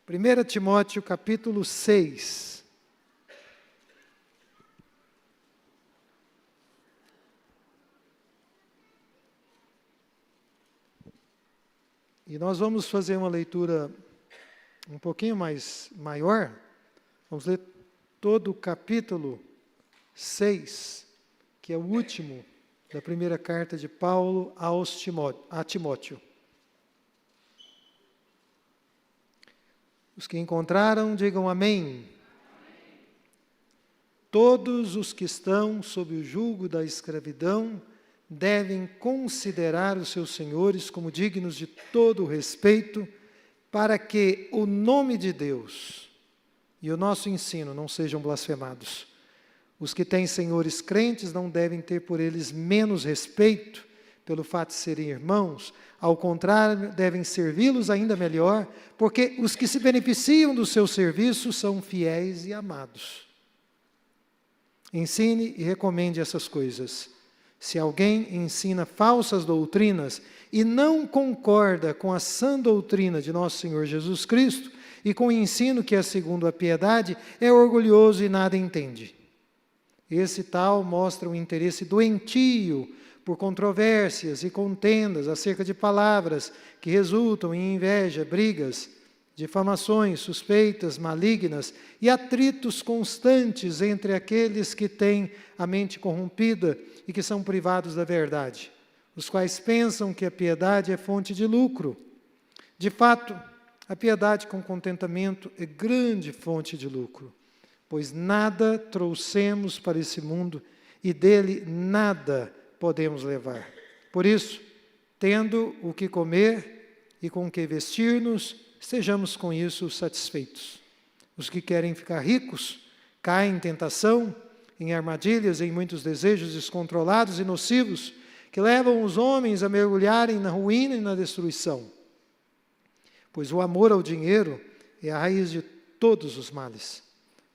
1 Timóteo capítulo 6. E nós vamos fazer uma leitura um pouquinho maior. Vamos ler todo o capítulo 6, que é o último da primeira carta de Paulo a Timóteo. Os que encontraram, digam amém. Todos os que estão sob o jugo da escravidão devem considerar os seus senhores como dignos de todo o respeito, para que o nome de Deus e o nosso ensino não sejam blasfemados. Os que têm senhores crentes não devem ter por eles menos respeito, pelo fato de serem irmãos. Ao contrário, devem servi-los ainda melhor, porque os que se beneficiam do seu serviço são fiéis e amados. Ensine e recomende essas coisas. Se alguém ensina falsas doutrinas e não concorda com a sã doutrina de nosso Senhor Jesus Cristo e com o ensino que é segundo a piedade, é orgulhoso e nada entende. Esse tal mostra um interesse doentio por controvérsias e contendas acerca de palavras que resultam em inveja, brigas, difamações, suspeitas malignas e atritos constantes entre aqueles que têm a mente corrompida e que são privados da verdade, os quais pensam que a piedade é fonte de lucro. De fato, a piedade com contentamento é grande fonte de lucro, pois nada trouxemos para esse mundo e dele nada podemos levar. Por isso, tendo o que comer e com o que vestir-nos, estejamos com isso satisfeitos. Os que querem ficar ricos caem em tentação, em armadilhas, em muitos desejos descontrolados e nocivos, que levam os homens a mergulharem na ruína e na destruição. Pois o amor ao dinheiro é a raiz de todos os males.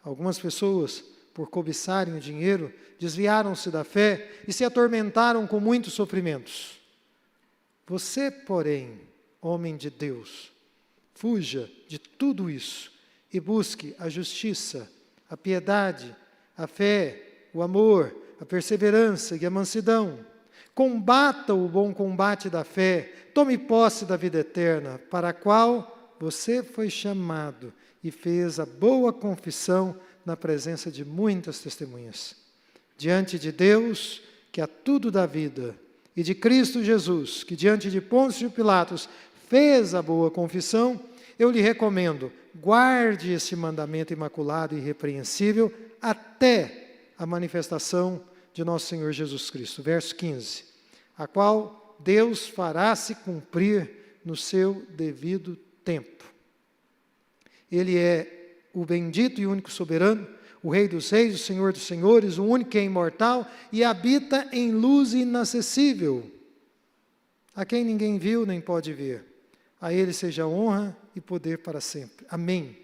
Algumas pessoas, por cobiçarem o dinheiro, desviaram-se da fé e se atormentaram com muitos sofrimentos. Você, porém, homem de Deus, fuja de tudo isso e busque a justiça, a piedade, a fé, o amor, a perseverança e a mansidão. Combata o bom combate da fé, tome posse da vida eterna, para a qual você foi chamado e fez a boa confissão na presença de muitas testemunhas. Diante de Deus, que a tudo dá vida, e de Cristo Jesus, que diante de Pôncio Pilatos fez a boa confissão, eu lhe recomendo, guarde esse mandamento imaculado e irrepreensível até a manifestação de nosso Senhor Jesus Cristo. Verso 15, a qual Deus fará se cumprir no seu devido tempo. Ele é o bendito e único soberano, o Rei dos reis, o Senhor dos senhores, o único que é imortal e habita em luz inacessível, a quem ninguém viu nem pode ver. A Ele seja honra e poder para sempre. Amém.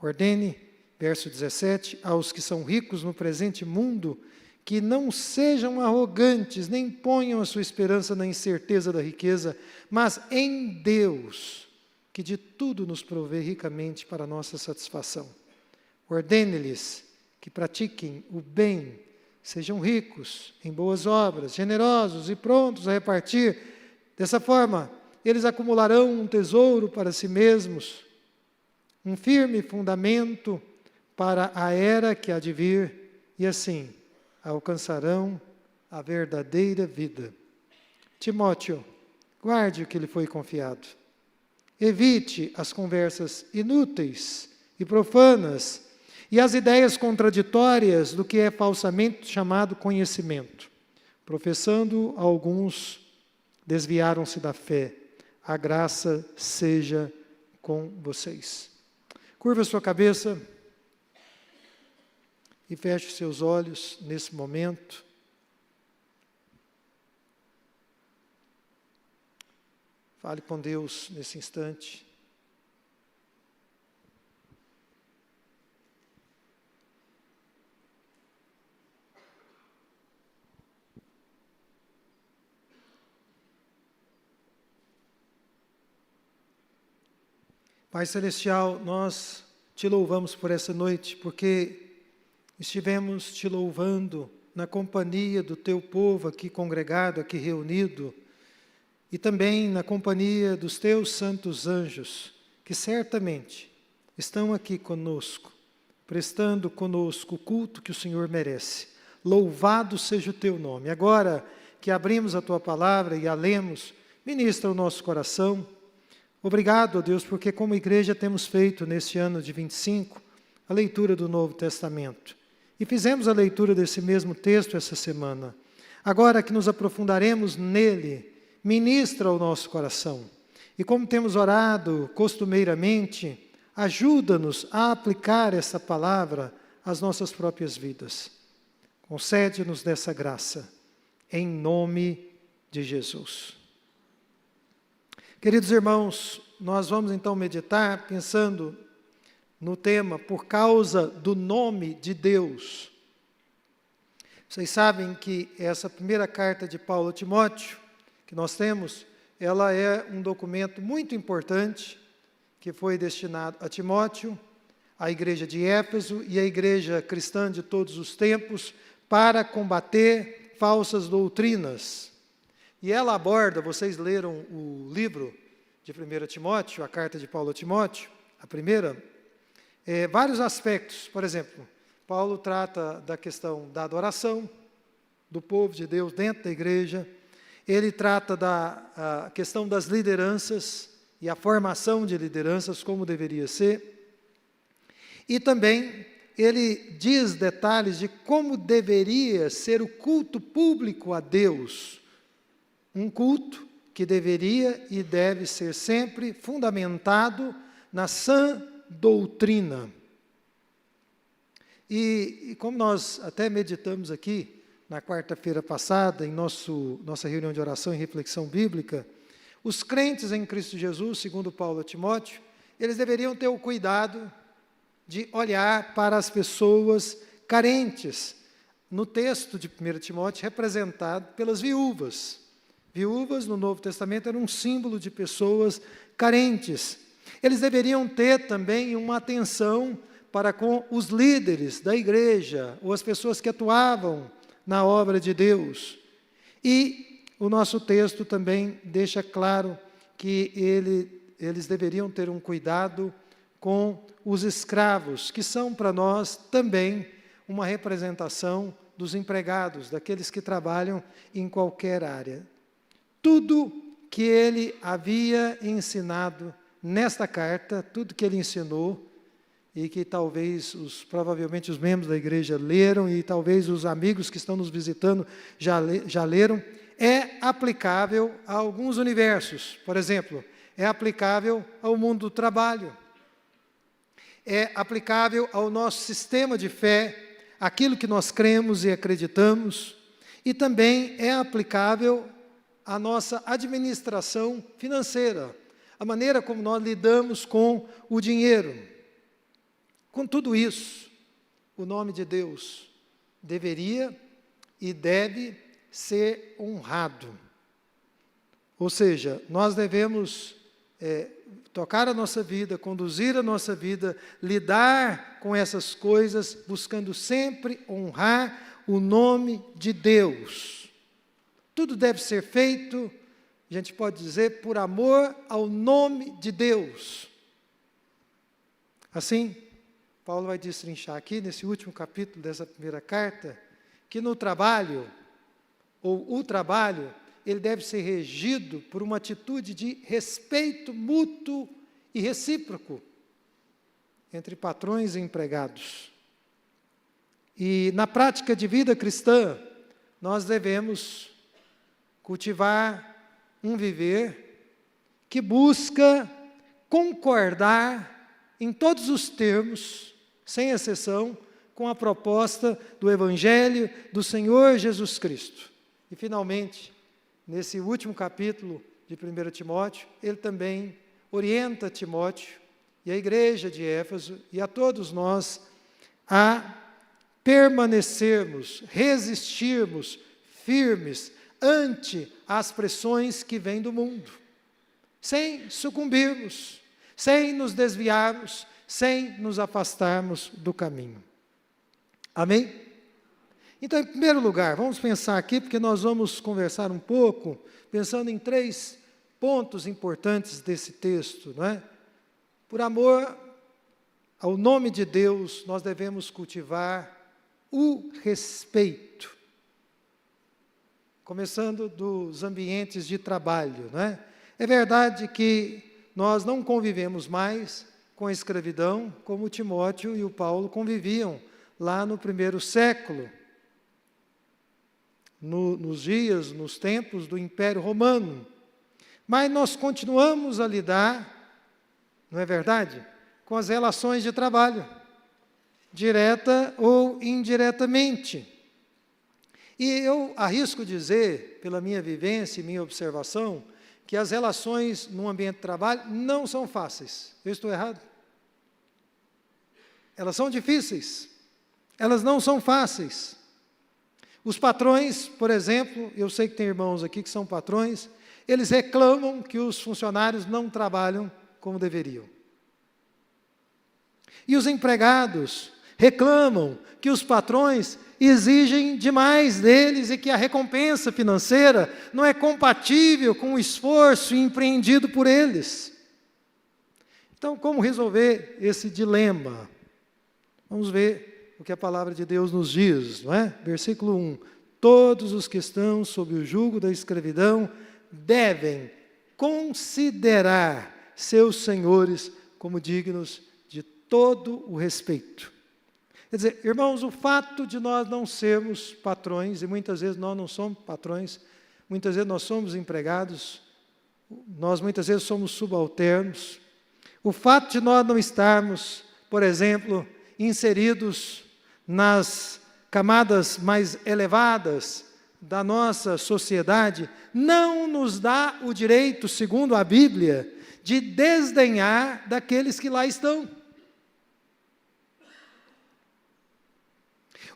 Ordene, verso 17, aos que são ricos no presente mundo, que não sejam arrogantes, nem ponham a sua esperança na incerteza da riqueza, mas em Deus, que de tudo nos provê ricamente para a nossa satisfação. Ordene-lhes que pratiquem o bem, sejam ricos em boas obras, generosos e prontos a repartir. Dessa forma, eles acumularão um tesouro para si mesmos, um firme fundamento para a era que há de vir, e assim alcançarão a verdadeira vida. Timóteo, guarde o que lhe foi confiado. Evite as conversas inúteis e profanas e as ideias contraditórias do que é falsamente chamado conhecimento. Professando, alguns desviaram-se da fé. A graça seja com vocês. Curva sua cabeça e feche seus olhos nesse momento. Fale com Deus nesse instante. Pai Celestial, nós te louvamos por essa noite, porque estivemos te louvando na companhia do teu povo aqui congregado, aqui reunido, e também na companhia dos teus santos anjos, que certamente estão aqui conosco, prestando conosco o culto que o Senhor merece. Louvado seja o teu nome. Agora que abrimos a tua palavra e a lemos, ministra o nosso coração. Obrigado, ó Deus, porque como igreja temos feito neste ano de 25 a leitura do Novo Testamento. E fizemos a leitura desse mesmo texto essa semana. Agora que nos aprofundaremos nele, ministra o nosso coração. E como temos orado costumeiramente, ajuda-nos a aplicar essa palavra às nossas próprias vidas. Concede-nos dessa graça, em nome de Jesus. Queridos irmãos, nós vamos então meditar pensando no tema por causa do nome de Deus. Vocês sabem que essa primeira carta de Paulo a Timóteo, que nós temos, ela é um documento muito importante, que foi destinado a Timóteo, à igreja de Éfeso e à igreja cristã de todos os tempos, para combater falsas doutrinas. E ela aborda, vocês leram o livro de 1 Timóteo, a carta de Paulo a Timóteo, a primeira, vários aspectos. Por exemplo, Paulo trata da questão da adoração do povo de Deus dentro da igreja, ele trata da questão das lideranças e a formação de lideranças, como deveria ser, e também ele diz detalhes de como deveria ser o culto público a Deus, um culto que deveria e deve ser sempre fundamentado na sã doutrina. E como nós até meditamos aqui, na quarta-feira passada, em nossa reunião de oração e reflexão bíblica, os crentes em Cristo Jesus, segundo Paulo a Timóteo, eles deveriam ter o cuidado de olhar para as pessoas carentes. No texto de 1 Timóteo, representado pelas viúvas. Viúvas, no Novo Testamento, eram um símbolo de pessoas carentes. Eles deveriam ter também uma atenção para com os líderes da igreja, ou as pessoas que atuavam na obra de Deus. E o nosso texto também deixa claro que eles deveriam ter um cuidado com os escravos, que são para nós também uma representação dos empregados, daqueles que trabalham em qualquer área. Tudo que ele havia ensinado nesta carta, tudo que ele ensinou, e que talvez, provavelmente os membros da igreja leram, e talvez os amigos que estão nos visitando já leram, é aplicável a alguns universos. Por exemplo, é aplicável ao mundo do trabalho, é aplicável ao nosso sistema de fé, aquilo que nós cremos e acreditamos, e também é aplicável à nossa administração financeira, a maneira como nós lidamos com o dinheiro. Com tudo isso, o nome de Deus deveria e deve ser honrado. Ou seja, nós devemos tocar a nossa vida, conduzir a nossa vida, lidar com essas coisas, buscando sempre honrar o nome de Deus. Tudo deve ser feito, a gente pode dizer, por amor ao nome de Deus. Assim, Paulo vai destrinchar aqui, nesse último capítulo dessa primeira carta, que no trabalho, ou o trabalho, ele deve ser regido por uma atitude de respeito mútuo e recíproco entre patrões e empregados. E na prática de vida cristã, nós devemos cultivar um viver que busca concordar em todos os termos, sem exceção, com a proposta do Evangelho do Senhor Jesus Cristo. E, finalmente, nesse último capítulo de 1 Timóteo, ele também orienta Timóteo e a igreja de Éfeso e a todos nós a permanecermos, resistirmos firmes ante as pressões que vêm do mundo, sem sucumbirmos, sem nos desviarmos, sem nos afastarmos do caminho. Amém? Então, em primeiro lugar, vamos pensar aqui, porque nós vamos conversar um pouco, pensando em 3 pontos importantes desse texto, não é? Por amor ao nome de Deus, nós devemos cultivar o respeito, começando dos ambientes de trabalho, não é? É verdade que nós não convivemos mais com a escravidão, como Timóteo e o Paulo conviviam lá no primeiro século, nos dias, nos tempos do Império Romano. Mas nós continuamos a lidar, não é verdade, com as relações de trabalho, direta ou indiretamente. E eu arrisco dizer, pela minha vivência e minha observação, que as relações no ambiente de trabalho não são fáceis. Eu estou errado? Elas são difíceis. Elas não são fáceis. Os patrões, por exemplo, eu sei que tem irmãos aqui que são patrões, eles reclamam que os funcionários não trabalham como deveriam. E os empregados reclamam que os patrões exigem demais deles e que a recompensa financeira não é compatível com o esforço empreendido por eles. Então, como resolver esse dilema? Vamos ver o que a palavra de Deus nos diz, não é? Versículo 1. Todos os que estão sob o jugo da escravidão devem considerar seus senhores como dignos de todo o respeito. Quer dizer, irmãos, o fato de nós não sermos patrões, e muitas vezes nós não somos patrões, muitas vezes nós somos empregados, nós muitas vezes somos subalternos, o fato de nós não estarmos, por exemplo, inseridos nas camadas mais elevadas da nossa sociedade, não nos dá o direito, segundo a Bíblia, de desdenhar daqueles que lá estão.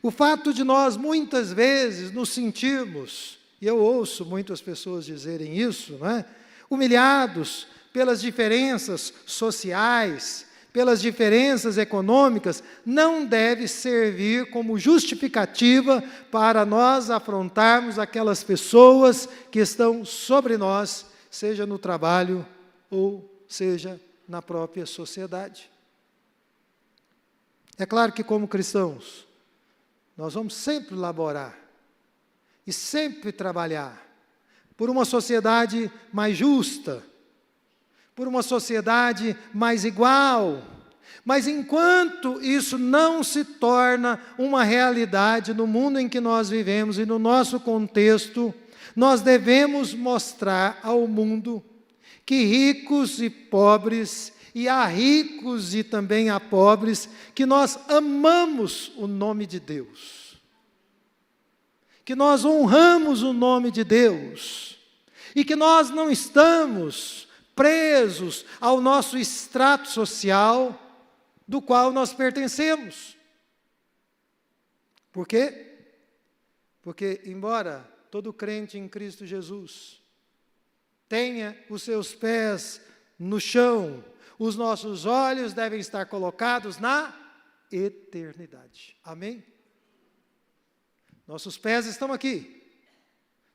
O fato de nós muitas vezes nos sentirmos, e eu ouço muitas pessoas dizerem isso, não é? Humilhados pelas diferenças sociais, pelas diferenças econômicas, não deve servir como justificativa para nós afrontarmos aquelas pessoas que estão sobre nós, seja no trabalho ou seja na própria sociedade. É claro que como cristãos, nós vamos sempre laborar e sempre trabalhar por uma sociedade mais justa, por uma sociedade mais igual. Mas enquanto isso não se torna uma realidade no mundo em que nós vivemos e no nosso contexto, nós devemos mostrar ao mundo que ricos e pobres, e há ricos e também há pobres, que nós amamos o nome de Deus, que nós honramos o nome de Deus, e que nós não estamos presos ao nosso extrato social, do qual nós pertencemos. Por quê? Porque, embora todo crente em Cristo Jesus tenha os seus pés no chão, os nossos olhos devem estar colocados na eternidade. Amém? Nossos pés estão aqui.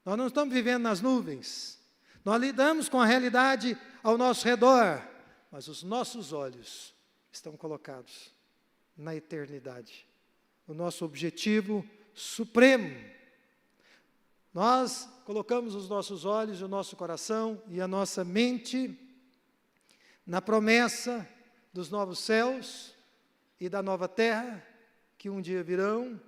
Nós não estamos vivendo nas nuvens. Nós lidamos com a realidade ao nosso redor, mas os nossos olhos estão colocados na eternidade. O nosso objetivo supremo. Nós colocamos os nossos olhos, o nosso coração e a nossa mente na promessa dos novos céus e da nova terra que um dia virão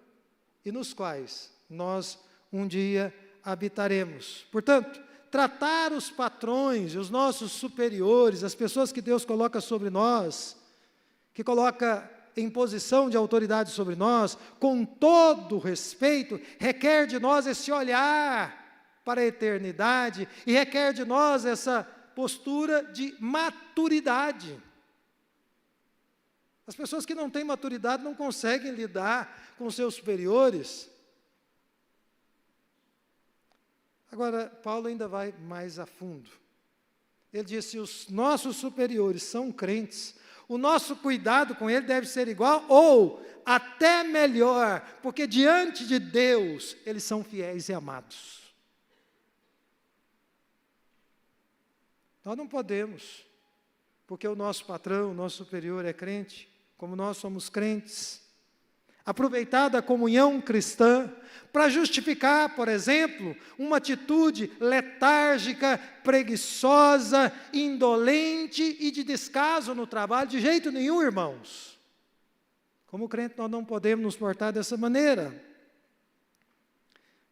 e nos quais nós um dia habitaremos. Portanto, tratar os patrões e os nossos superiores, as pessoas que Deus coloca sobre nós, que coloca em posição de autoridade sobre nós, com todo respeito, requer de nós esse olhar para a eternidade e requer de nós essa postura de maturidade. As pessoas que não têm maturidade não conseguem lidar com seus superiores. Agora, Paulo ainda vai mais a fundo. Ele disse: se os nossos superiores são crentes, o nosso cuidado com ele deve ser igual ou até melhor, porque diante de Deus eles são fiéis e amados. Nós não podemos, porque o nosso patrão, o nosso superior é crente, como nós somos crentes, aproveitar da comunhão cristã para justificar, por exemplo, uma atitude letárgica, preguiçosa, indolente e de descaso no trabalho, de jeito nenhum, irmãos. Como crente, nós não podemos nos portar dessa maneira.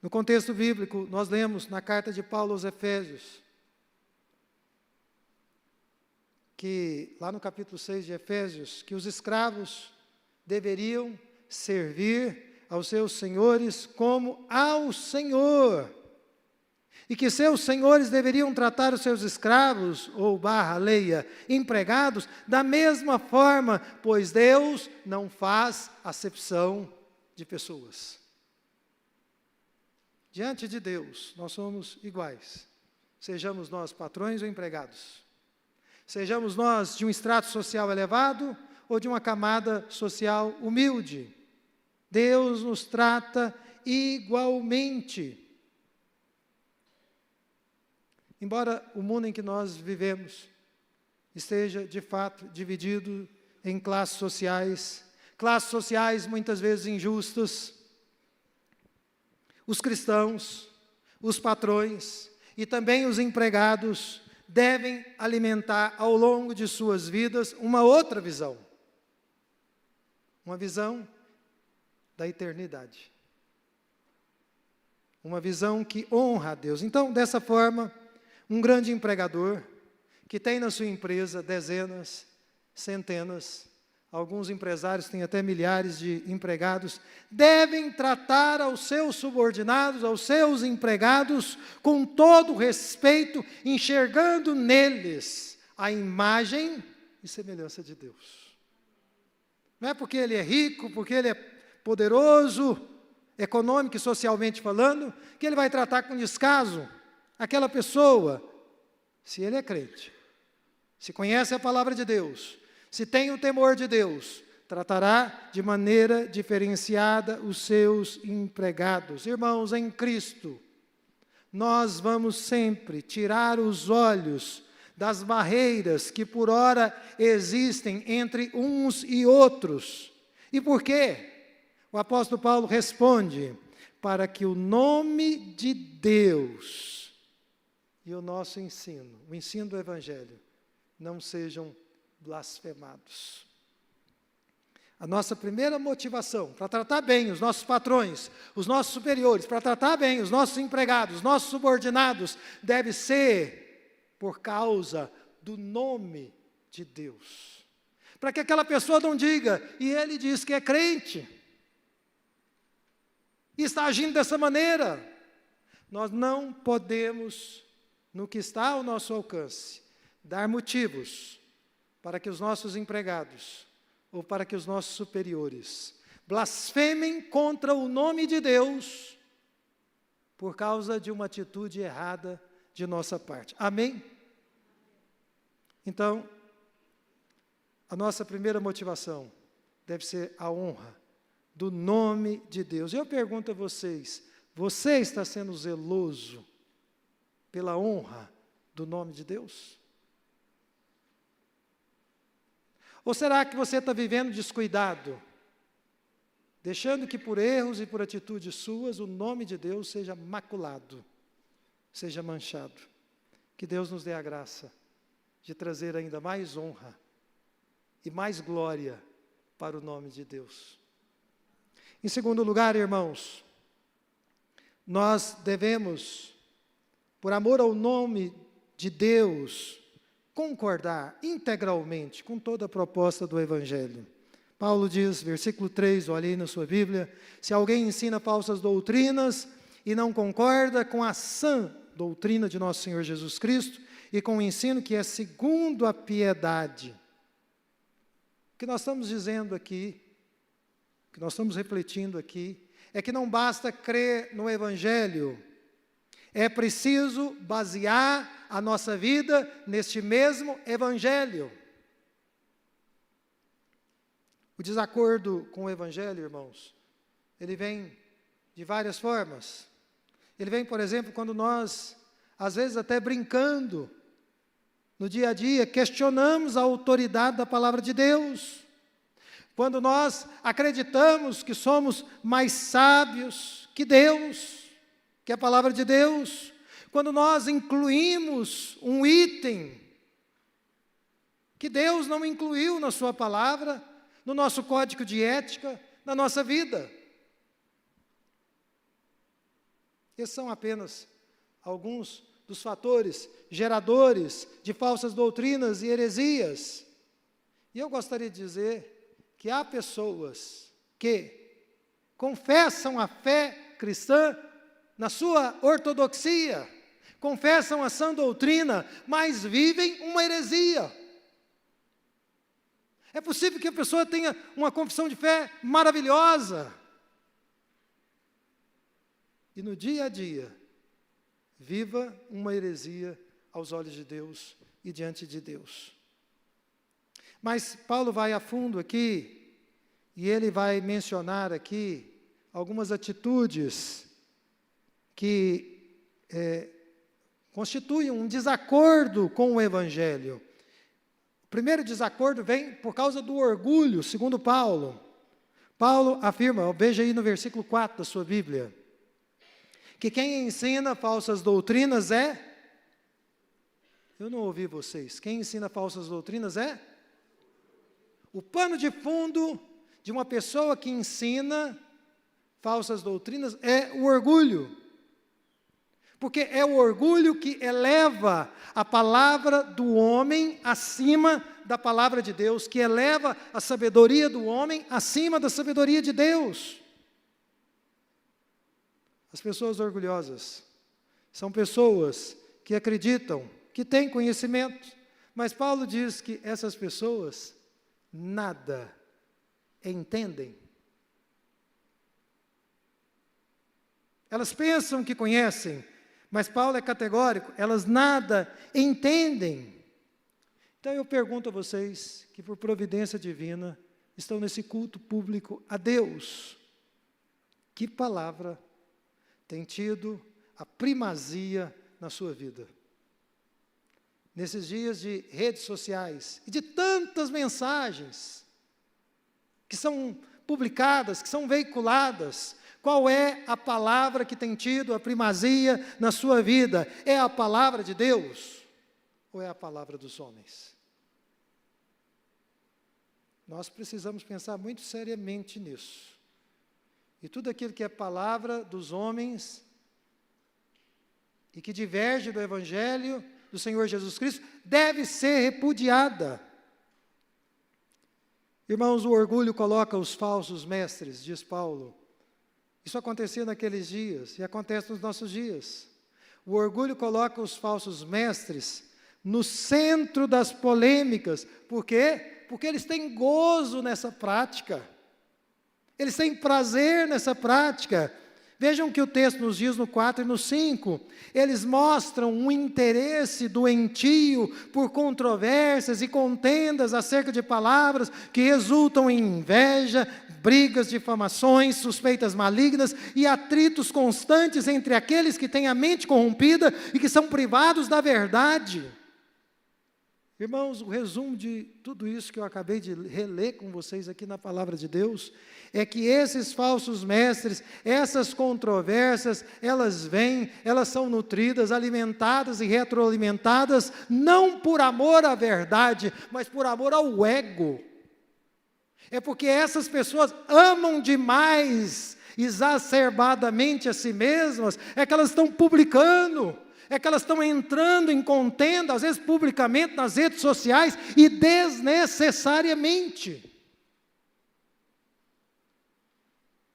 No contexto bíblico, nós lemos na carta de Paulo aos Efésios, que, lá no capítulo 6 de Efésios, que os escravos deveriam servir aos seus senhores como ao Senhor, e que seus senhores deveriam tratar os seus escravos, ou leia, empregados, da mesma forma, pois Deus não faz acepção de pessoas. Diante de Deus, nós somos iguais, sejamos nós patrões ou empregados. Sejamos nós de um extrato social elevado ou de uma camada social humilde. Deus nos trata igualmente. Embora o mundo em que nós vivemos esteja, de fato, dividido em classes sociais muitas vezes injustas, os cristãos, os patrões e também os empregados devem alimentar ao longo de suas vidas uma outra visão. Uma visão da eternidade. Uma visão que honra a Deus. Então, dessa forma, um grande empregador, que tem na sua empresa dezenas, centenas, alguns empresários têm até milhares de empregados, devem tratar aos seus subordinados, aos seus empregados, com todo respeito, enxergando neles a imagem e semelhança de Deus. Não é porque ele é rico, porque ele é poderoso, econômico e socialmente falando, que ele vai tratar com descaso aquela pessoa, se ele é crente, se conhece a palavra de Deus, se tem o temor de Deus, tratará de maneira diferenciada os seus empregados. Irmãos, em Cristo, nós vamos sempre tirar os olhos das barreiras que por ora existem entre uns e outros. E por quê? O apóstolo Paulo responde: para que o nome de Deus e o nosso ensino, o ensino do Evangelho, não sejam blasfemados. A nossa primeira motivação para tratar bem os nossos patrões, os nossos superiores, para tratar bem os nossos empregados, os nossos subordinados, deve ser por causa do nome de Deus. Para que aquela pessoa não diga: e ele diz que é crente, e está agindo dessa maneira. Nós não podemos, no que está ao nosso alcance, dar motivos para que os nossos empregados, ou para que os nossos superiores, blasfemem contra o nome de Deus, por causa de uma atitude errada de nossa parte. Amém? Então, a nossa primeira motivação deve ser a honra do nome de Deus. Eu pergunto a vocês: você está sendo zeloso pela honra do nome de Deus? Ou será que você está vivendo descuidado, deixando que por erros e por atitudes suas o nome de Deus seja maculado, seja manchado? Que Deus nos dê a graça de trazer ainda mais honra e mais glória para o nome de Deus. Em segundo lugar, irmãos, nós devemos, por amor ao nome de Deus, concordar integralmente com toda a proposta do Evangelho. Paulo diz, versículo 3, olha aí na sua Bíblia: se alguém ensina falsas doutrinas e não concorda com a sã doutrina de nosso Senhor Jesus Cristo e com o ensino que é segundo a piedade. O que nós estamos dizendo aqui, o que nós estamos refletindo aqui, é que não basta crer no Evangelho, É preciso basear a nossa vida neste mesmo Evangelho. O desacordo com o Evangelho, irmãos, ele vem de várias formas. Ele vem, por exemplo, quando nós, às vezes até brincando, no dia a dia, questionamos a autoridade da palavra de Deus. Quando nós acreditamos que somos mais sábios que Deus, que a palavra de Deus. Quando nós incluímos um item que Deus não incluiu na sua palavra, no nosso código de ética, na nossa vida. Esses são apenas alguns dos fatores geradores de falsas doutrinas e heresias. E eu gostaria de dizer que há pessoas que confessam a fé cristã na sua ortodoxia, confessam a sã doutrina, mas vivem uma heresia. É possível que a pessoa tenha uma confissão de fé maravilhosa, e no dia a dia, viva uma heresia aos olhos de Deus e diante de Deus. Mas Paulo vai a fundo aqui, e ele vai mencionar aqui algumas atitudes que constituem um desacordo com o Evangelho. O primeiro desacordo vem por causa do orgulho, segundo Paulo. Paulo afirma, veja aí no versículo 4 da sua Bíblia, que quem ensina falsas doutrinas é... Eu não ouvi vocês. Quem ensina falsas doutrinas é... O pano de fundo de uma pessoa que ensina falsas doutrinas é o orgulho. Porque é o orgulho que eleva a palavra do homem acima da palavra de Deus, que eleva a sabedoria do homem acima da sabedoria de Deus. As pessoas orgulhosas são pessoas que acreditam, que têm conhecimento, mas Paulo diz que essas pessoas nada entendem. Elas pensam que conhecem, mas Paulo é categórico, elas nada entendem. Então eu pergunto a vocês, que por providência divina, estão nesse culto público a Deus, que palavra tem tido a primazia na sua vida? Nesses dias de redes sociais, e de tantas mensagens, que são publicadas, que são veiculadas, qual é a palavra que tem tido a primazia na sua vida? É a palavra de Deus? Ou é a palavra dos homens? Nós precisamos pensar muito seriamente nisso. E tudo aquilo que é palavra dos homens, e que diverge do Evangelho do Senhor Jesus Cristo, deve ser repudiada. Irmãos, o orgulho coloca os falsos mestres, diz Paulo. Isso acontecia naqueles dias e acontece nos nossos dias. O orgulho coloca os falsos mestres no centro das polêmicas. Por quê? Porque eles têm gozo nessa prática. Eles têm prazer nessa prática. Vejam o que o texto nos diz no 4 e no 5. Eles mostram um interesse doentio por controvérsias e contendas acerca de palavras que resultam em inveja, brigas, difamações, suspeitas malignas e atritos constantes entre aqueles que têm a mente corrompida e que são privados da verdade. Irmãos, o resumo de tudo isso que eu acabei de reler com vocês aqui na palavra de Deus, é que esses falsos mestres, essas controvérsias, elas vêm, elas são nutridas, alimentadas e retroalimentadas, não por amor à verdade, mas por amor ao ego. É porque essas pessoas amam demais, exacerbadamente a si mesmas, é que elas estão publicando, é que elas estão entrando em contenda, às vezes publicamente nas redes sociais e desnecessariamente.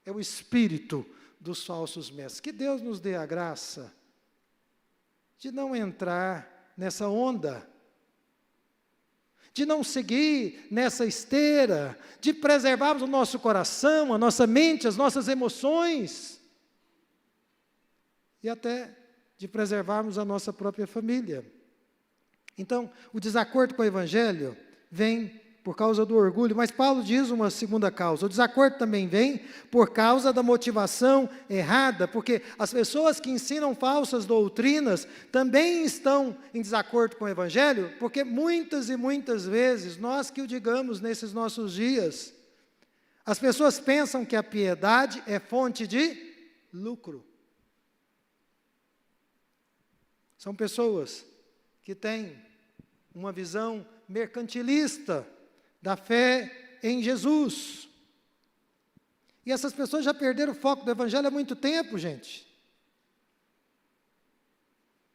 É o espírito dos falsos mestres. Que Deus nos dê a graça de não entrar nessa onda, de não seguir nessa esteira, de preservarmos o nosso coração, a nossa mente, as nossas emoções, e até de preservarmos a nossa própria família. Então, o desacordo com o Evangelho vem por causa do orgulho, mas Paulo diz uma segunda causa. O desacordo também vem por causa da motivação errada, porque as pessoas que ensinam falsas doutrinas também estão em desacordo com o Evangelho, porque muitas e muitas vezes, nós que o digamos nesses nossos dias, as pessoas pensam que a piedade é fonte de lucro. São pessoas que têm uma visão mercantilista da fé em Jesus. E essas pessoas já perderam o foco do Evangelho há muito tempo, gente.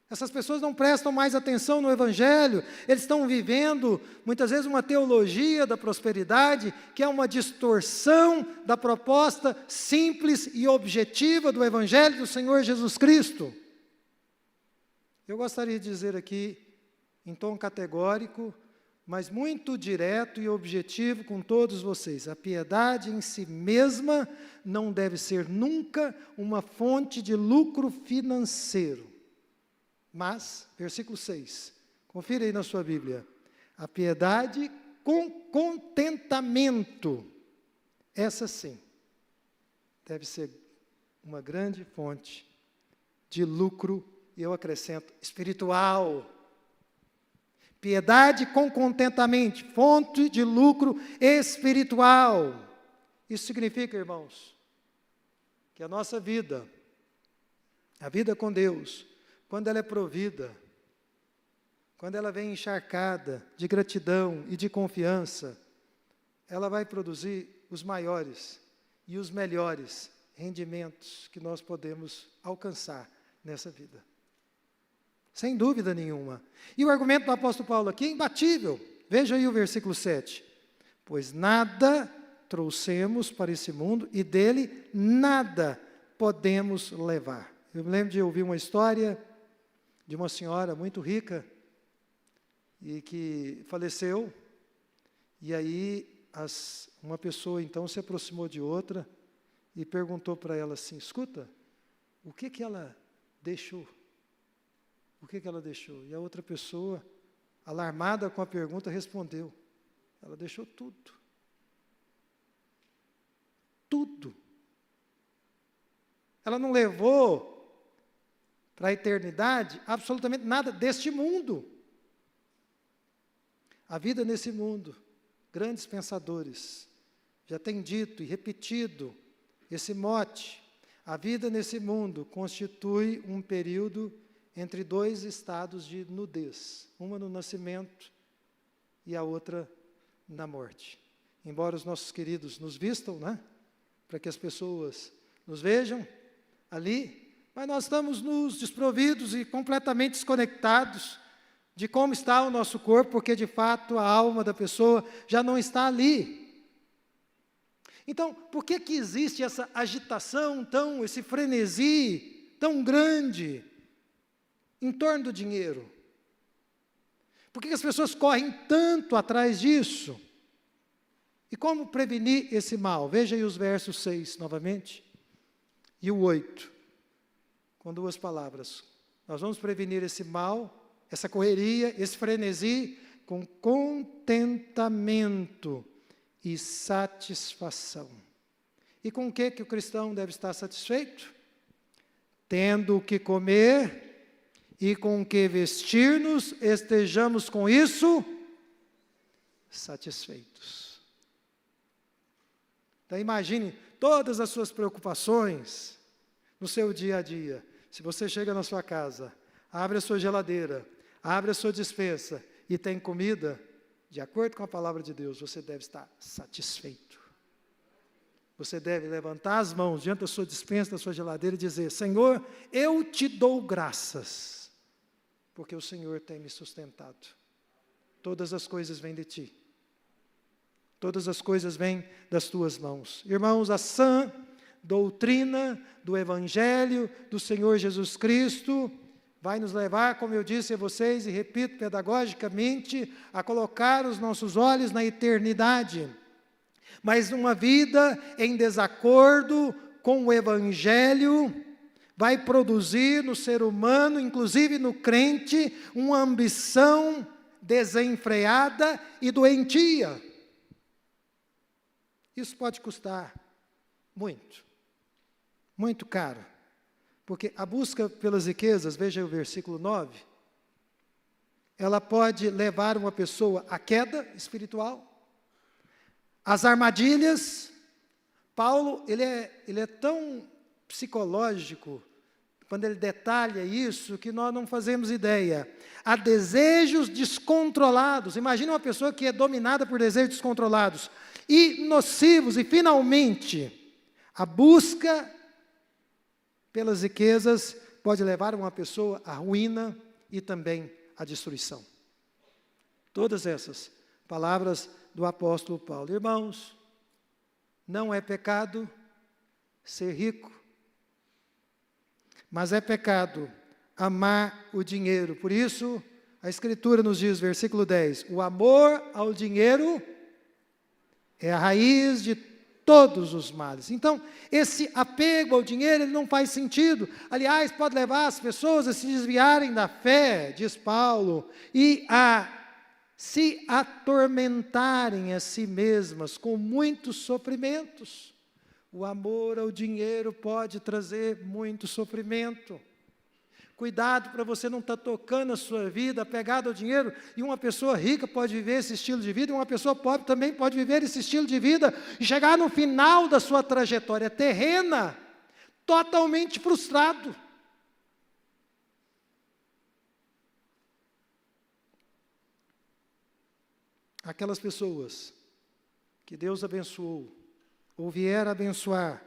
Essas pessoas não prestam mais atenção no Evangelho, eles estão vivendo, muitas vezes, uma teologia da prosperidade, que é uma distorção da proposta simples e objetiva do Evangelho do Senhor Jesus Cristo. Eu gostaria de dizer aqui, em tom categórico, mas muito direto e objetivo com todos vocês: a piedade em si mesma não deve ser nunca uma fonte de lucro financeiro. Mas, versículo 6, confira aí na sua Bíblia: a piedade com contentamento, essa sim, deve ser uma grande fonte de lucro, e eu acrescento, espiritual. Piedade com contentamento, fonte de lucro espiritual. Isso significa, irmãos, que a nossa vida, a vida com Deus, quando ela é provida, quando ela vem encharcada de gratidão e de confiança, ela vai produzir os maiores e os melhores rendimentos que nós podemos alcançar nessa vida. Sem dúvida nenhuma. E o argumento do apóstolo Paulo aqui é imbatível. Veja aí o versículo 7. Pois nada trouxemos para esse mundo e dele nada podemos levar. Eu me lembro de ouvir uma história de uma senhora muito rica e que faleceu. E aí uma pessoa então se aproximou de outra e perguntou para ela assim: escuta, o que ela deixou? O que ela deixou? E a outra pessoa, alarmada com a pergunta, respondeu: ela deixou tudo. Tudo. Ela não levou para a eternidade absolutamente nada deste mundo. A vida nesse mundo, grandes pensadores já têm dito e repetido esse mote: a vida nesse mundo constitui um período entre dois estados de nudez, uma no nascimento e a outra na morte. Embora os nossos queridos nos vistam, né, para que as pessoas nos vejam ali, mas nós estamos nus, desprovidos e completamente desconectados de como está o nosso corpo, porque de fato a alma da pessoa já não está ali. Então, por que existe essa agitação, esse frenesi tão grande em torno do dinheiro? Por que as pessoas correm tanto atrás disso? E como prevenir esse mal? Veja aí os versos 6 novamente, e o 8, com duas palavras. Nós vamos prevenir esse mal, essa correria, esse frenesi, com contentamento e satisfação. E com o que o cristão deve estar satisfeito? Tendo o que comer e com o que vestir-nos, estejamos com isso satisfeitos. Então imagine todas as suas preocupações no seu dia a dia. Se você chega na sua casa, abre a sua geladeira, abre a sua despensa e tem comida, de acordo com a palavra de Deus, você deve estar satisfeito. Você deve levantar as mãos diante da sua despensa, da sua geladeira e dizer: Senhor, eu te dou graças, porque o Senhor tem me sustentado. Todas as coisas vêm de Ti. Todas as coisas vêm das Tuas mãos. Irmãos, a sã doutrina do Evangelho do Senhor Jesus Cristo vai nos levar, como eu disse a vocês, e repito pedagogicamente, a colocar os nossos olhos na eternidade. Mas uma vida em desacordo com o Evangelho vai produzir no ser humano, inclusive no crente, uma ambição desenfreada e doentia. Isso pode custar muito, muito caro. Porque a busca pelas riquezas, veja o versículo 9, ela pode levar uma pessoa à queda espiritual, às armadilhas. Paulo, ele é tão psicológico, quando ele detalha isso, que nós não fazemos ideia. Há desejos descontrolados. Imagina uma pessoa que é dominada por desejos descontrolados e nocivos, e finalmente, a busca pelas riquezas pode levar uma pessoa à ruína e também à destruição. Todas essas palavras do apóstolo Paulo. Irmãos, não é pecado ser rico, mas é pecado amar o dinheiro. Por isso, a Escritura nos diz, versículo 10, o amor ao dinheiro é a raiz de todos os males. Então, esse apego ao dinheiro, ele não faz sentido. Aliás, pode levar as pessoas a se desviarem da fé, diz Paulo, e a se atormentarem a si mesmas com muitos sofrimentos. O amor ao dinheiro pode trazer muito sofrimento. Cuidado para você não estar tocando a sua vida, apegado ao dinheiro, e uma pessoa rica pode viver esse estilo de vida, e uma pessoa pobre também pode viver esse estilo de vida, e chegar no final da sua trajetória terrena, totalmente frustrado. Aquelas pessoas que Deus abençoou, ou vier a abençoar,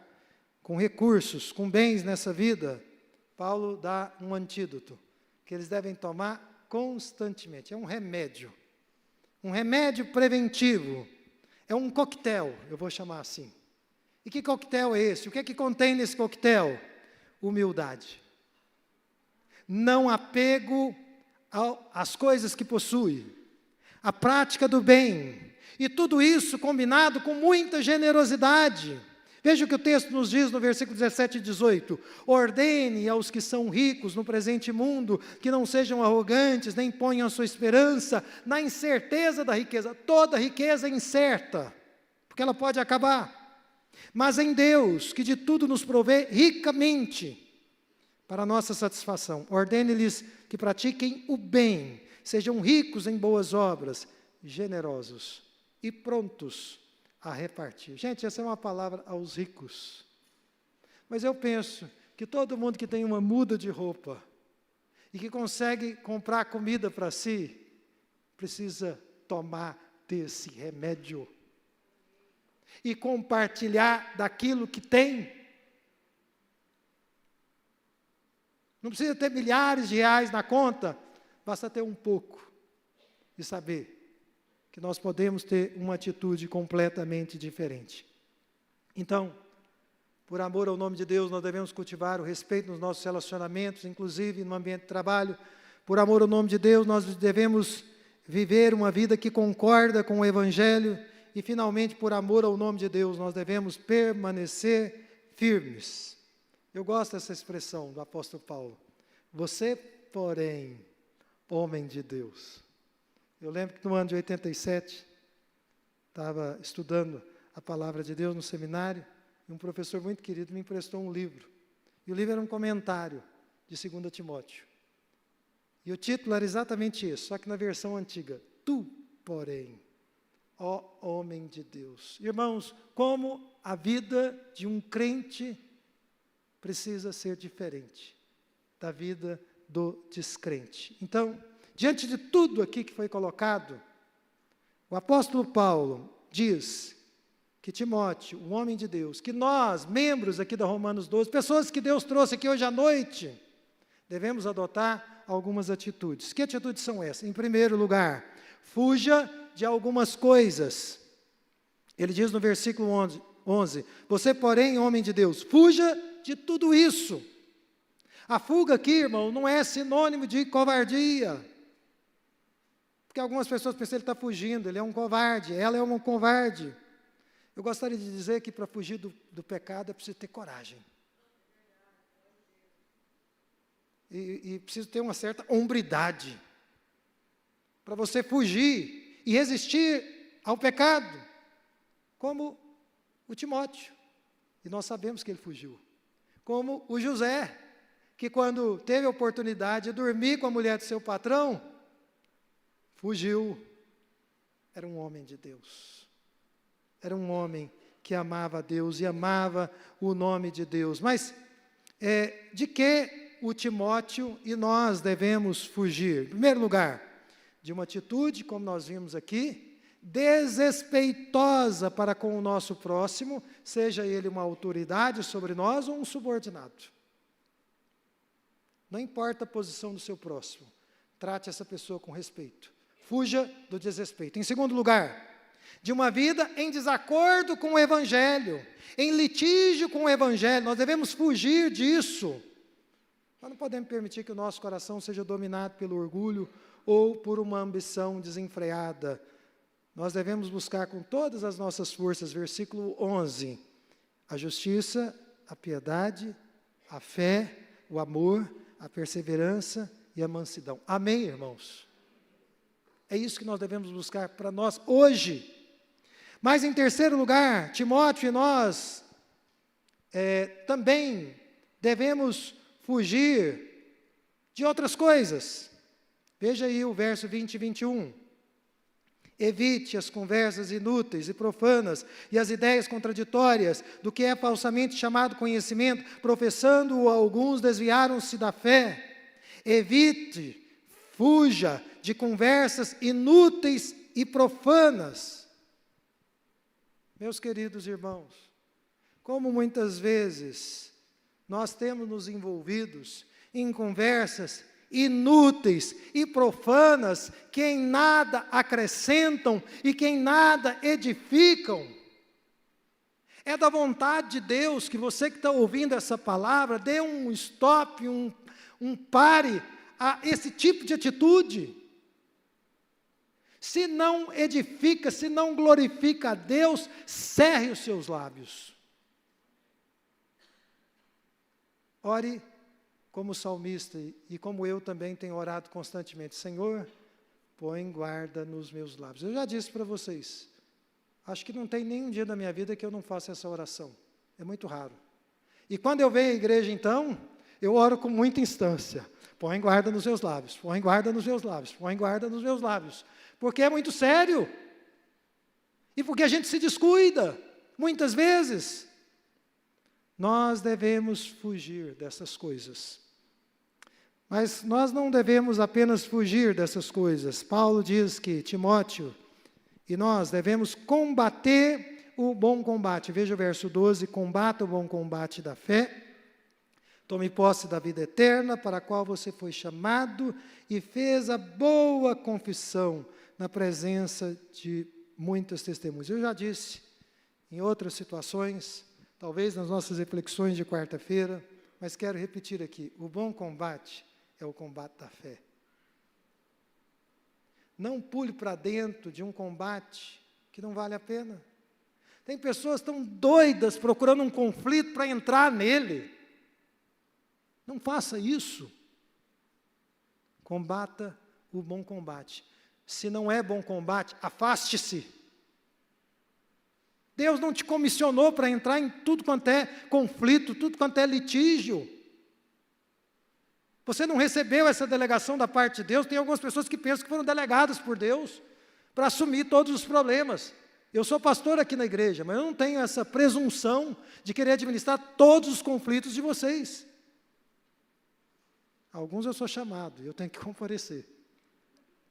com recursos, com bens nessa vida, Paulo dá um antídoto, que eles devem tomar constantemente. É um remédio preventivo, é um coquetel, eu vou chamar assim. E que coquetel é esse? O que é que contém nesse coquetel? Humildade. Não apego às coisas que possui, a prática do bem, e tudo isso combinado com muita generosidade. Veja o que o texto nos diz no versículo 17 e 18. Ordene aos que são ricos no presente mundo, que não sejam arrogantes, nem ponham a sua esperança na incerteza da riqueza. Toda riqueza é incerta, porque ela pode acabar. Mas em Deus, que de tudo nos provê ricamente, para a nossa satisfação. Ordene-lhes que pratiquem o bem, sejam ricos em boas obras, generosos e prontos a repartir. Gente, essa é uma palavra aos ricos. Mas eu penso que todo mundo que tem uma muda de roupa e que consegue comprar comida para si, precisa tomar desse remédio e compartilhar daquilo que tem. Não precisa ter milhares de reais na conta, basta ter um pouco e saber que nós podemos ter uma atitude completamente diferente. Então, por amor ao nome de Deus, nós devemos cultivar o respeito nos nossos relacionamentos, inclusive no ambiente de trabalho. Por amor ao nome de Deus, nós devemos viver uma vida que concorda com o Evangelho. E, finalmente, por amor ao nome de Deus, nós devemos permanecer firmes. Eu gosto dessa expressão do apóstolo Paulo. Você, porém, homem de Deus. Eu lembro que no ano de 87, estava estudando a palavra de Deus no seminário, e um professor muito querido me emprestou um livro. E o livro era um comentário de 2 Timóteo. E o título era exatamente isso, só que na versão antiga. Tu, porém, ó homem de Deus. Irmãos, como a vida de um crente precisa ser diferente da vida do descrente. Então, diante de tudo aqui que foi colocado, o apóstolo Paulo diz que Timóteo, um homem de Deus, que nós, membros aqui da Romanos 12, pessoas que Deus trouxe aqui hoje à noite, devemos adotar algumas atitudes. Que atitudes são essas? Em primeiro lugar, fuja de algumas coisas. Ele diz no versículo 11, você, porém, homem de Deus, fuja de tudo isso. A fuga aqui, irmão, não é sinônimo de covardia. Porque algumas pessoas pensam que ele está fugindo, ele é um covarde, ela é uma covarde. Eu gostaria de dizer que para fugir do pecado é preciso ter coragem. e preciso ter uma certa hombridade para você fugir e resistir ao pecado, como o Timóteo, e nós sabemos que ele fugiu, como o José, que quando teve a oportunidade de dormir com a mulher do seu patrão, fugiu. Era um homem de Deus, era um homem que amava a Deus e amava o nome de Deus. Mas de que o Timóteo e nós devemos fugir? Em primeiro lugar, de uma atitude, como nós vimos aqui, desrespeitosa para com o nosso próximo, seja ele uma autoridade sobre nós ou um subordinado. Não importa a posição do seu próximo, trate essa pessoa com respeito. Fuja do desrespeito. Em segundo lugar, de uma vida em desacordo com o Evangelho, em litígio com o Evangelho, nós devemos fugir disso. Nós não podemos permitir que o nosso coração seja dominado pelo orgulho ou por uma ambição desenfreada. Nós devemos buscar com todas as nossas forças, versículo 11, a justiça, a piedade, a fé, o amor, a perseverança e a mansidão. Amém, irmãos? É isso que nós devemos buscar para nós hoje. Mas em terceiro lugar, Timóteo e nós também devemos fugir de outras coisas. Veja aí o verso 20 e 21. Evite as conversas inúteis e profanas e as ideias contraditórias do que é falsamente chamado conhecimento, professando alguns desviaram-se da fé. Evite, fuja de conversas inúteis e profanas. Meus queridos irmãos, como muitas vezes nós temos nos envolvidos em conversas inúteis e profanas, que em nada acrescentam e que em nada edificam. É da vontade de Deus que você que está ouvindo essa palavra, dê um stop, um pare a esse tipo de atitude. Se não edifica, se não glorifica a Deus, cerre os seus lábios. Ore como salmista, e como eu também tenho orado constantemente: Senhor, põe guarda nos meus lábios. Eu já disse para vocês, acho que não tem nenhum dia da minha vida que eu não faça essa oração, é muito raro. E quando eu venho à igreja então, eu oro com muita instância: põe guarda nos meus lábios, põe guarda nos meus lábios, põe guarda nos meus lábios, porque é muito sério, e porque a gente se descuida, muitas vezes. Nós devemos fugir dessas coisas. Mas nós não devemos apenas fugir dessas coisas. Paulo diz que Timóteo e nós devemos combater o bom combate. Veja o verso 12: combata o bom combate da fé, tome posse da vida eterna, para a qual você foi chamado e fez a boa confissão na presença de muitas testemunhas. Eu já disse em outras situações, talvez nas nossas reflexões de quarta-feira, mas quero repetir aqui: o bom combate é o combate da fé. Não pule para dentro de um combate que não vale a pena. Tem pessoas tão doidas procurando um conflito para entrar nele. Não faça isso. Combata o bom combate. Se não é bom combate, afaste-se. Deus não te comissionou para entrar em tudo quanto é conflito, tudo quanto é litígio. Você não recebeu essa delegação da parte de Deus. Tem algumas pessoas que pensam que foram delegadas por Deus para assumir todos os problemas. Eu sou pastor aqui na igreja, mas eu não tenho essa presunção de querer administrar todos os conflitos de vocês. Alguns eu sou chamado e eu tenho que comparecer.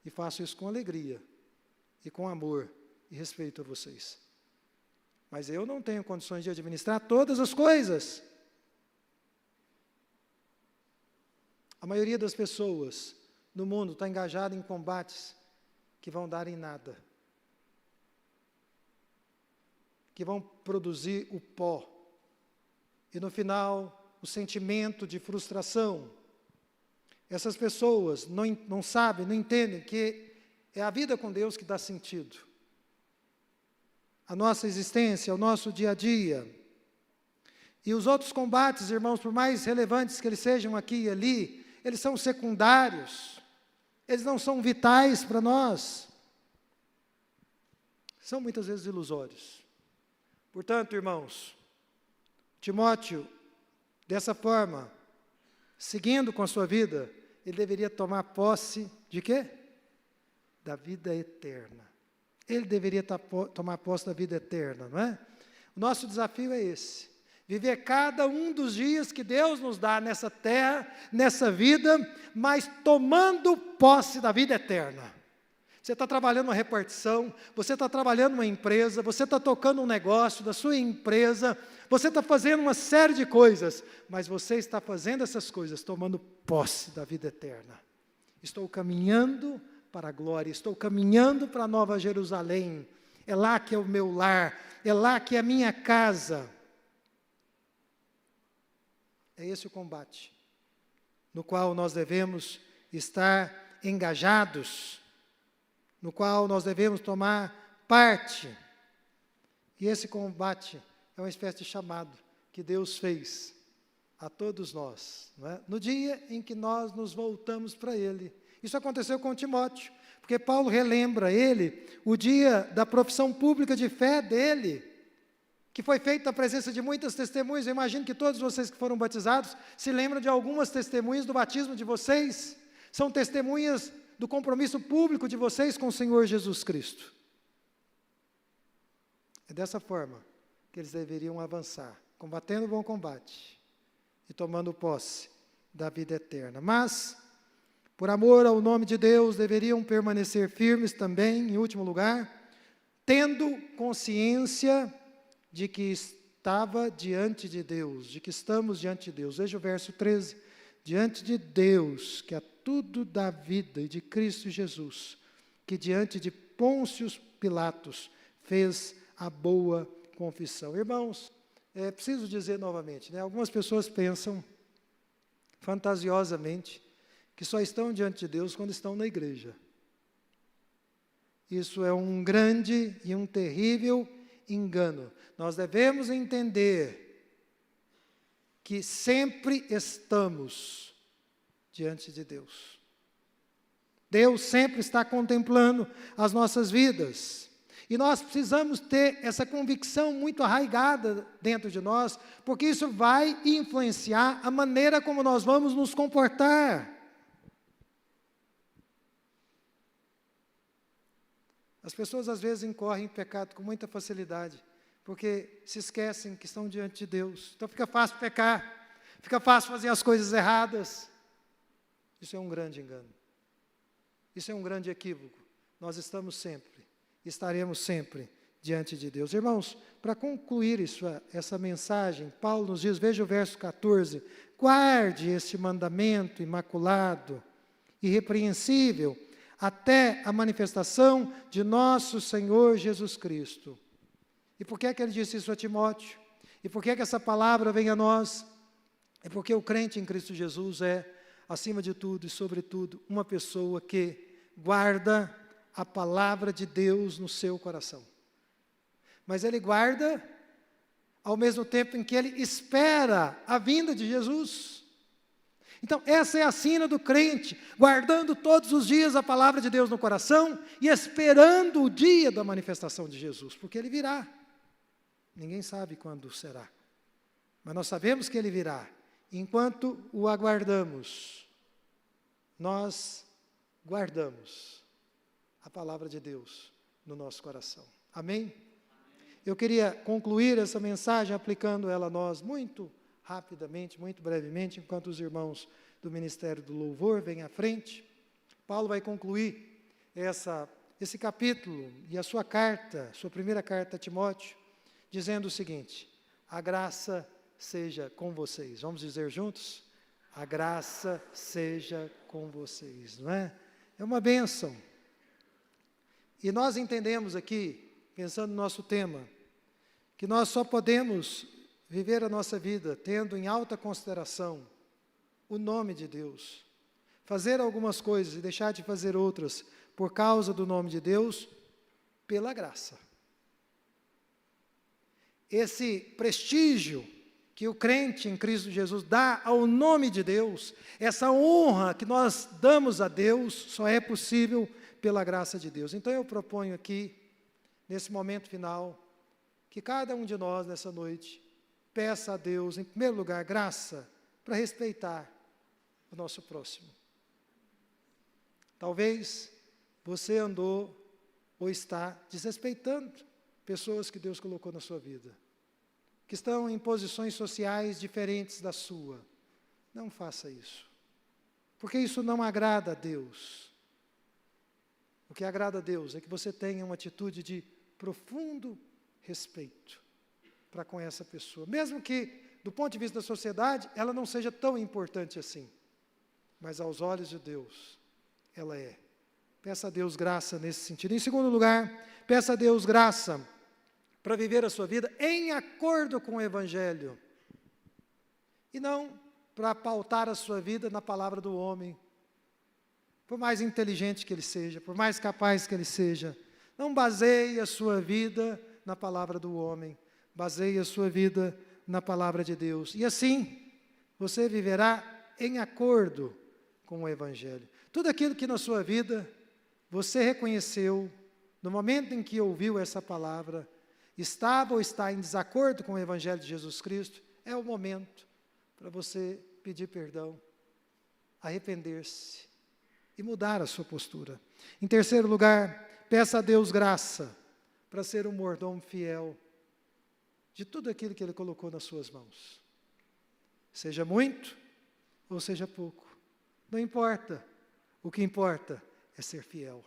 E faço isso com alegria, e com amor, e respeito a vocês. Mas eu não tenho condições de administrar todas as coisas. A maioria das pessoas no mundo está engajada em combates que vão dar em nada, que vão produzir o pó, e no final, o sentimento de frustração. Essas pessoas não sabem, não entendem que é a vida com Deus que dá sentido. A nossa existência, o nosso dia a dia. E os outros combates, irmãos, por mais relevantes que eles sejam aqui e ali, eles são secundários, eles não são vitais para nós. São muitas vezes ilusórios. Portanto, irmãos, Timóteo, dessa forma, seguindo com a sua vida, ele deveria tomar posse de quê? Da vida eterna. Ele deveria tomar posse da vida eterna, não é? O nosso desafio é esse: viver cada um dos dias que Deus nos dá nessa terra, nessa vida, mas tomando posse da vida eterna. Você está trabalhando uma repartição, você está trabalhando uma empresa, você está tocando um negócio da sua empresa, você está fazendo uma série de coisas, mas você está fazendo essas coisas tomando posse da vida eterna. Estou caminhando para a glória, estou caminhando para a Nova Jerusalém, é lá que é o meu lar, é lá que é a minha casa. É esse o combate, no qual nós devemos estar engajados, no qual nós devemos tomar parte. E esse combate é uma espécie de chamado que Deus fez a todos nós, não é? No dia em que nós nos voltamos para Ele. Isso aconteceu com Timóteo, porque Paulo relembra ele o dia da profissão pública de fé dele, que foi feita na presença de muitas testemunhas. Eu imagino que todos vocês que foram batizados se lembram de algumas testemunhas do batismo de vocês. São testemunhas do compromisso público de vocês com o Senhor Jesus Cristo. É dessa forma que eles deveriam avançar, combatendo o bom combate e tomando posse da vida eterna. Mas, por amor ao nome de Deus, deveriam permanecer firmes também, em último lugar, tendo consciência de que estava diante de Deus, de que estamos diante de Deus. Veja o verso 13. Diante de Deus, que a tudo da vida, e de Cristo Jesus, que diante de Pôncio Pilatos fez a boa confissão. Irmãos, preciso dizer novamente, né? Algumas pessoas pensam fantasiosamente que só estão diante de Deus quando estão na igreja. Isso é um grande e um terrível engano. Nós devemos entender que sempre estamos diante de Deus. Deus sempre está contemplando as nossas vidas. E nós precisamos ter essa convicção muito arraigada dentro de nós, porque isso vai influenciar a maneira como nós vamos nos comportar. As pessoas às vezes incorrem em pecado com muita facilidade, porque se esquecem que estão diante de Deus. Então fica fácil pecar, fica fácil fazer as coisas erradas. Isso é um grande engano. Isso é um grande equívoco. Nós estamos sempre, estaremos sempre diante de Deus. Irmãos, para concluir essa mensagem, Paulo nos diz, veja o verso 14, guarde este mandamento imaculado, irrepreensível, até a manifestação de nosso Senhor Jesus Cristo. E por que é que ele disse isso a Timóteo? E por que é que essa palavra vem a nós? É porque o crente em Cristo Jesus é, acima de tudo e sobretudo, uma pessoa que guarda a palavra de Deus no seu coração. Mas ele guarda ao mesmo tempo em que ele espera a vinda de Jesus. Então, essa é a sina do crente, guardando todos os dias a palavra de Deus no coração e esperando o dia da manifestação de Jesus, porque ele virá. Ninguém sabe quando será, mas nós sabemos que ele virá. Enquanto o aguardamos, nós guardamos a palavra de Deus no nosso coração. Amém? Eu queria concluir essa mensagem aplicando ela a nós muito rapidamente, muito brevemente, enquanto os irmãos do Ministério do Louvor vêm à frente. Paulo vai concluir esse capítulo e a sua carta, sua primeira carta a Timóteo, dizendo o seguinte: a graça seja com vocês. Vamos dizer juntos? A graça seja com vocês, não é? É uma bênção. E nós entendemos aqui, pensando no nosso tema, que nós só podemos viver a nossa vida tendo em alta consideração o nome de Deus, fazer algumas coisas e deixar de fazer outras por causa do nome de Deus, pela graça. Esse prestígio que o crente em Cristo Jesus dá ao nome de Deus, essa honra que nós damos a Deus, só é possível pela graça de Deus. Então eu proponho aqui, nesse momento final, que cada um de nós nessa noite peça a Deus, em primeiro lugar, graça para respeitar o nosso próximo. Talvez você andou ou está desrespeitando pessoas que Deus colocou na sua vida, que estão em posições sociais diferentes da sua. Não faça isso, porque isso não agrada a Deus. O que agrada a Deus é que você tenha uma atitude de profundo respeito para com essa pessoa, mesmo que, do ponto de vista da sociedade, ela não seja tão importante assim, mas aos olhos de Deus, ela é. Peça a Deus graça nesse sentido. Em segundo lugar, peça a Deus graça para viver a sua vida em acordo com o Evangelho, e não para pautar a sua vida na palavra do homem, por mais inteligente que ele seja, por mais capaz que ele seja. Não baseie a sua vida na palavra do homem, baseie a sua vida na palavra de Deus, e assim você viverá em acordo com o Evangelho. Tudo aquilo que na sua vida você reconheceu, no momento em que ouviu essa palavra, estava ou está em desacordo com o Evangelho de Jesus Cristo, é o momento para você pedir perdão, arrepender-se e mudar a sua postura. Em terceiro lugar, peça a Deus graça para ser um mordomo fiel de tudo aquilo que Ele colocou nas suas mãos. Seja muito ou seja pouco, não importa. O que importa é ser fiel.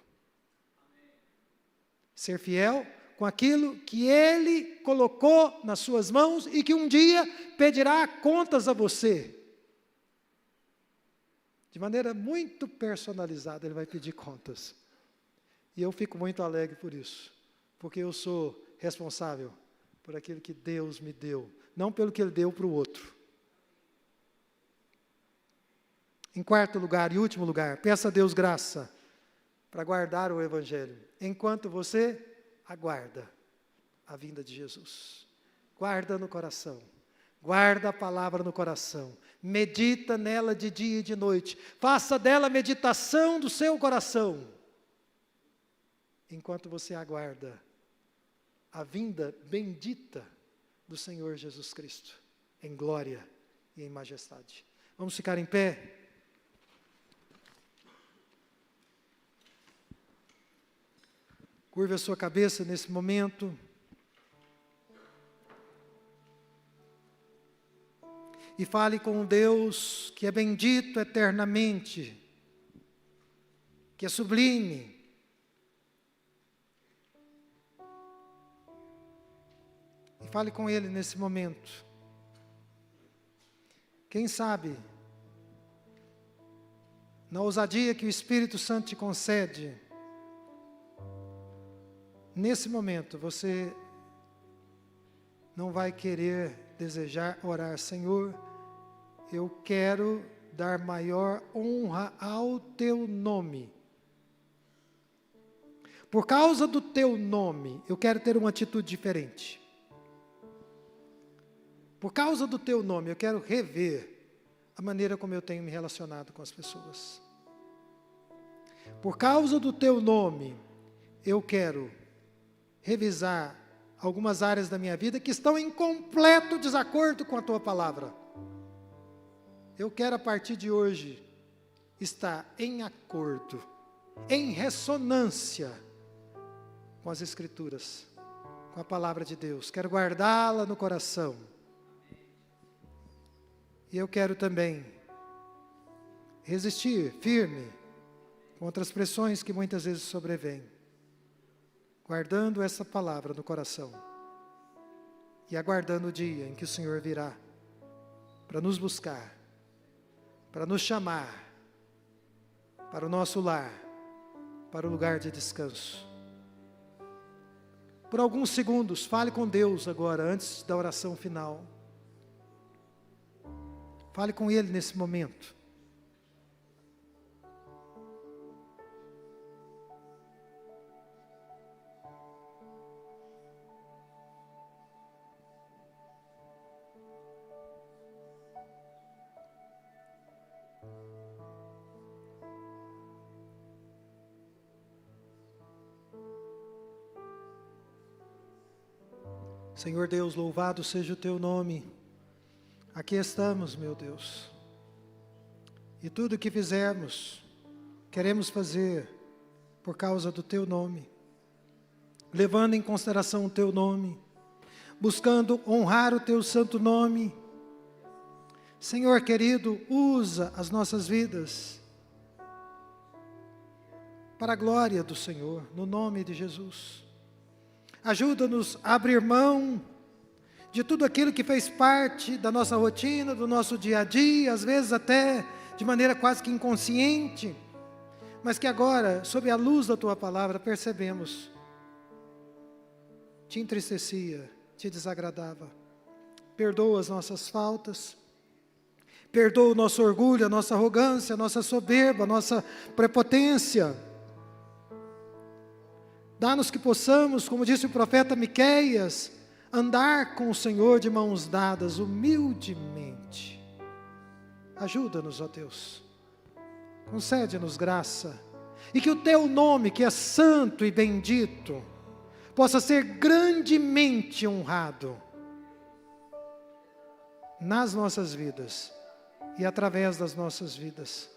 Ser fiel com aquilo que Ele colocou nas suas mãos e que um dia pedirá contas a você. De maneira muito personalizada, Ele vai pedir contas. E eu fico muito alegre por isso, porque eu sou responsável por aquilo que Deus me deu, não pelo que Ele deu para o outro. Em quarto lugar e último lugar, peça a Deus graça para guardar o Evangelho, enquanto você aguarda a vinda de Jesus. Guarda no coração, guarda a palavra no coração, medita nela de dia e de noite, faça dela a meditação do seu coração, enquanto você aguarda a vinda bendita do Senhor Jesus Cristo, em glória e em majestade. Vamos ficar em pé? Curve a sua cabeça nesse momento. E fale com Deus que é bendito eternamente, que é sublime. E fale com Ele nesse momento. Quem sabe, na ousadia que o Espírito Santo te concede, nesse momento você não vai querer desejar orar: Senhor, eu quero dar maior honra ao Teu nome. Por causa do Teu nome, eu quero ter uma atitude diferente. Por causa do Teu nome, eu quero rever a maneira como eu tenho me relacionado com as pessoas. Por causa do Teu nome, eu quero revisar algumas áreas da minha vida que estão em completo desacordo com a Tua palavra. Eu quero, a partir de hoje, estar em acordo, em ressonância com as Escrituras, com a palavra de Deus. Quero guardá-la no coração. E eu quero também resistir firme contra as pressões que muitas vezes sobrevêm, guardando essa palavra no coração e aguardando o dia em que o Senhor virá para nos buscar, para nos chamar para o nosso lar, para o lugar de descanso. Por alguns segundos, fale com Deus agora, antes da oração final. Fale com Ele nesse momento. Senhor Deus, louvado seja o teu nome. Aqui estamos, meu Deus. E tudo o que fizermos, queremos fazer por causa do teu nome, levando em consideração o teu nome, buscando honrar o teu santo nome. Senhor querido, usa as nossas vidas para a glória do Senhor, no nome de Jesus. Ajuda-nos a abrir mão de tudo aquilo que fez parte da nossa rotina, do nosso dia a dia, às vezes até de maneira quase que inconsciente, mas que agora, sob a luz da tua palavra, percebemos, te entristecia, te desagradava. Perdoa as nossas faltas, perdoa o nosso orgulho, a nossa arrogância, a nossa soberba, a nossa prepotência. Dá-nos que possamos, como disse o profeta Miqueias, andar com o Senhor de mãos dadas, humildemente. Ajuda-nos, ó Deus. Concede-nos graça. E que o teu nome, que é santo e bendito, possa ser grandemente honrado nas nossas vidas e através das nossas vidas.